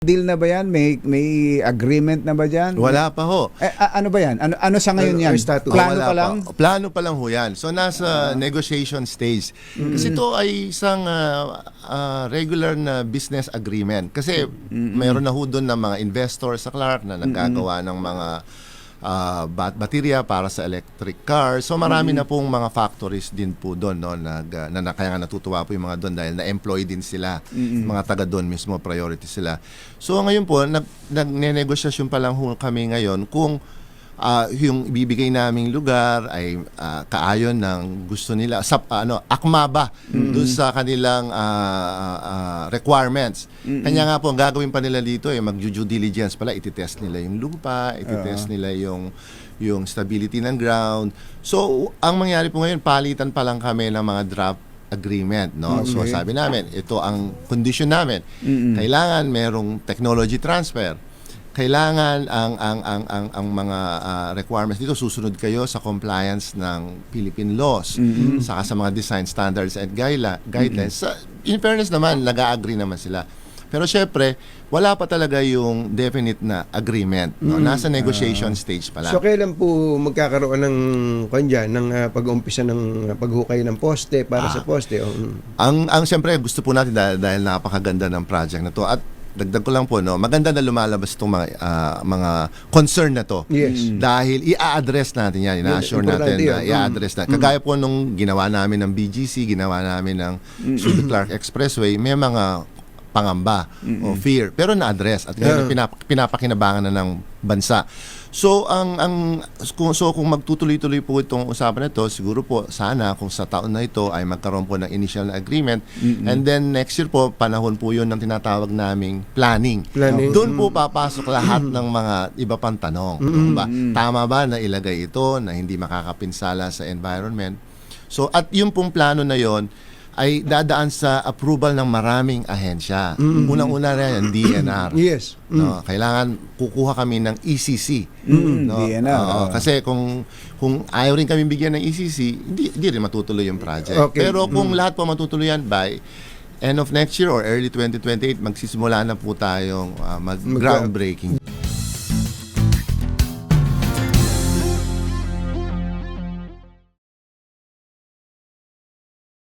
Deal na ba yan? May agreement na ba dyan? Wala pa ho. Ano ba yan? Ano sa ngayon yan? Plano Wala pa lang? Plano pa lang ho yan. So nasa negotiation stage. Kasi ito ay isang regular na business agreement. Kasi mayroon na ho doon na mga investor sa Clark na nagkagawa ng mga baterya para sa electric cars. So marami na pong mga factories din po doon, no, kaya nga natutuwa po yung mga doon dahil na-employ din sila. Mga taga doon mismo, priority sila. So ngayon po, nagnenegosasyon pa lang kami ngayon kung yung ibibigay naming lugar ay kaayon ng gusto nila, akma ba doon sa kanilang requirements. Kanya nga po, ang gagawin pa nila dito ay mag-due diligence pala, ititest nila yung lupa, ititest nila yung stability ng ground. So, ang mangyari po ngayon, palitan pa lang kami ng mga draft agreement, no? So, sabi namin, ito ang condition namin. Kailangan merong technology transfer. Kailangan ang mga requirements dito, susunod kayo sa compliance ng Philippine laws, saka sa mga design standards and guidelines. In fairness naman, nag-a-agree naman sila. Pero syempre, wala pa talaga yung definite na agreement, no? Nasa negotiation stage pa lang. So kailan po magkakaroon ng pag-uumpisa ng paghukay ng poste para sa poste? Ang syempre gusto po natin dahil napakaganda ng project na to, at dagdag ko lang po, no, maganda na lumalabas itong mga concern na to. Yes. Dahil i-address natin yan, ina-assure natin na i-address na. Kagaya po nung ginawa namin ng BGC, ginawa namin ng Subic Clark Expressway, may mga pangamba o fear, pero na-address at ngayon pinapakinabangan na ng bansa. So kung magtutuloy-tuloy po itong usapan na ito, siguro po sana kung sa taon na ito ay magkaroon po ng initial na agreement, and then next year po, panahon po yun ng tinatawag naming planning. Doon po papasok lahat ng mga iba pang tanong. Tama ba na ilagay ito na hindi makakapinsala sa environment? So at yung pong plano na yon ay dadaan sa approval ng maraming ahensya. Unang-una na yan, DNR. Yes. No, kailangan kukuha kami ng ECC. No? DNR. Kasi kung ayaw rin kami bigyan ng ECC, hindi rin matutuloy yung project. Okay. Pero kung lahat po matutuloy yan by end of next year or early 2028, magsisimula na po tayong mag-groundbreaking.